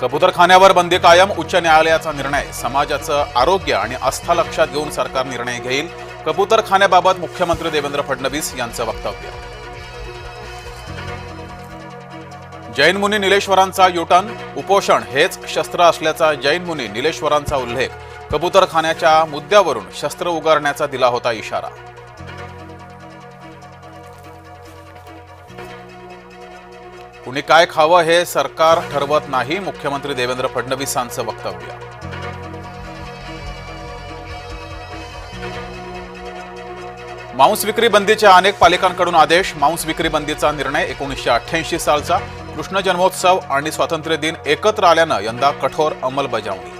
कबूतरखान्यावर बंदी कायम, उच्च न्यायालयाचा निर्णय समाजाचं आरोग्य आणि आस्था लक्षात घेऊन सरकार निर्णय घेईल. कबूतरखान्याबाबत मुख्यमंत्री देवेंद्र फडणवीस यांचं वक्तव्य. जैन मुनी निलेश्वरांचा युटर्न, उपोषण हेच शस्त्र असल्याचा जैन मुनी निलेश्वरांचा उल्लेख. कबूतरखान्याच्या मुद्द्यावरून शस्त्र उगारण्याचा दिला होता इशारा. कुणी काय खावं हे सरकार ठरवत नाही, मुख्यमंत्री देवेंद्र फडणवीसांचं वक्तव्य. मांस विक्री बंदीच्या अनेक पालिकांकडून आदेश. मांस विक्री बंदीचा निर्णय 1988 सालचा. कृष्ण जन्मोत्सव आणि स्वातंत्र्य दिन एकत्र आल्यानं यंदा कठोर अंमलबजावणी.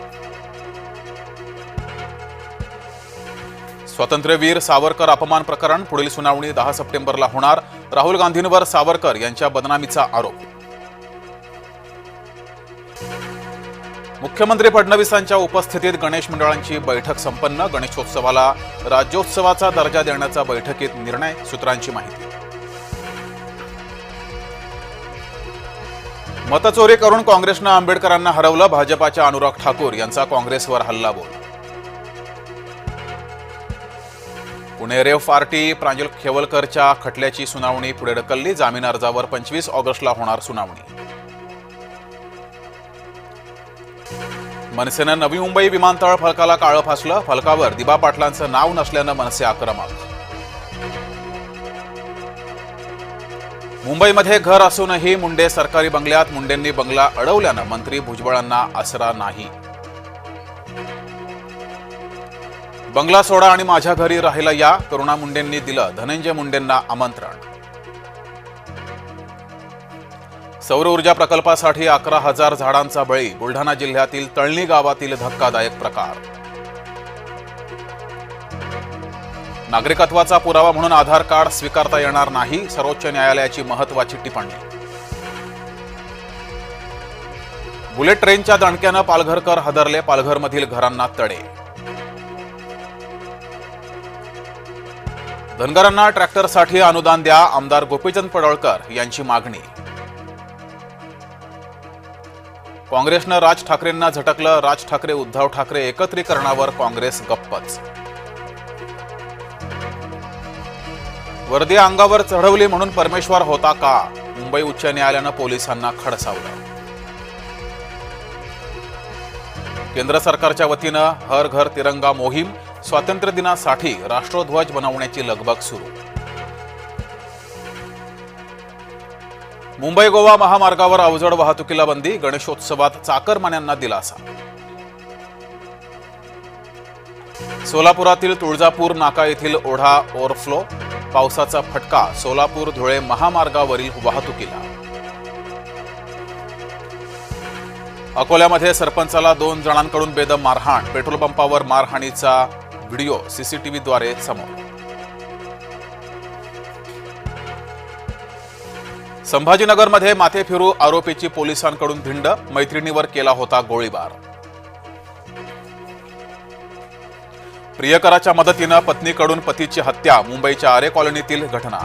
स्वातंत्र्यवीर सावरकर अपमान प्रकरण पुढील सुनावणी 10 सप्टेंबरला होणार. राहुल गांधींवर सावरकर यांच्या बदनामीचा आरोप. मुख्यमंत्री फडणवीसांच्या उपस्थितीत गणेश मंडळांची बैठक संपन्न. गणेशोत्सवाला राज्योत्सवाचा दर्जा देण्याचा बैठकीत निर्णय, सूत्रांची माहिती. मतचोरी करून काँग्रेसनं आंबेडकरांना हरवलं. भाजपाच्या अनुराग ठाकूर यांचा काँग्रेसवर हल्लाबोल. पुणे रेव्ह पार्टी प्रांजल खेवलकरच्या खटल्याची सुनावणी पुढे ढकलली. जामीन अर्जावर 25 ऑगस्टला होणार सुनावणी. मनसेनं नवी मुंबई विमानतळ फलकाला काळं फासलं. फलकावर दिबा पाटलांचं नाव नसल्यानं मनसे आक्रमक. मुंबईमध्ये घर असूनही मुंडे सरकारी बंगल्यात. मुंडेंनी बंगला अडवल्यानं मंत्री भुजबळांना आसरा नाही. बंगला सोडा आणि माझ्या घरी राहायला या, करुणा मुंडेंनी दिलं धनंजय मुंडेंना आमंत्रण. सौर ऊर्जा प्रकल्पासाठी 11,000 झाडांचा बळी. बुलढाणा जिल्ह्यातील तळणी गावातील धक्कादायक प्रकार. नागरिकत्वाचा पुरावा म्हणून आधार कार्ड स्वीकारता येणार नाही, सर्वोच्च न्यायालयाची महत्त्वाची टिप्पणी. बुलेट ट्रेनच्या दणक्यानं पालघरकर हादरले. पालघरमधील घरांना तडे. धनगरांना ट्रॅक्टरसाठी अनुदान द्या, आमदार गोपीचंद पडळकर यांची मागणी. काँग्रेसनं राज ठाकरेंना झटकलं. राज ठाकरे उद्धव ठाकरे एकत्रीकरणावर काँग्रेस गप्पच. वर्दी अंगावर चढवली म्हणून परमेश्वर होता का? मुंबई उच्च न्यायालयानं पोलिसांना खडसावलं. केंद्र सरकारच्या वतीनं हर घर तिरंगा मोहीम. स्वातंत्र्य दिनासाठी राष्ट्रध्वज बनवण्याची लगबग सुरू. मुंबई गोवा महामार्गावर अवजड वाहतुकीला बंदी. गणेशोत्सवात चाकरमान्यांना दिलासा. सोलापुरातील तुळजापूर नाका येथील ओढा ओव्हरफ्लो. पावसाचा फटका सोलापूर धुळे महामार्गावरील वाहतुकीला. अकोल्यामध्ये सरपंचाला 2 जणांकडून बेदम मारहाण. पेट्रोल पंपावर मारहाणीचा व्हिडिओ सीसीटीव्हीद्वारे समोर. संभाजीनगरमध्ये माथे फिरू आरोपीची पोलिसांकडून धिंड. मैत्रिणीवर केला होता गोळीबार. प्रियकराच्या मदतीनं पत्नीकडून पतीची हत्या. मुंबईच्या आरे कॉलनीतील घटना.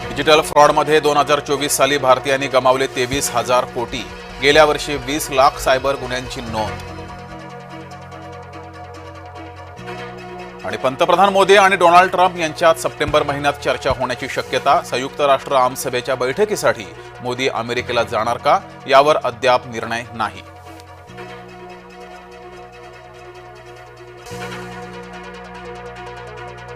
डिजिटल फ्रॉडमध्ये 2024 साली भारतीयांनी गमावले 23,000 कोटी. गेल्या वर्षी 20 लाख सायबर गुन्ह्यांची नोंद. आणि पंतप्रधान मोदी आणि डोनाल्ड ट्रम्प यांच्यात सप्टेंबर महिन्यात चर्चा होण्याची शक्यता. संयुक्त राष्ट्र आमसभेच्या बैठकीसाठी मोदी अमेरिकेला जाणार का, यावर अद्याप निर्णय नाही.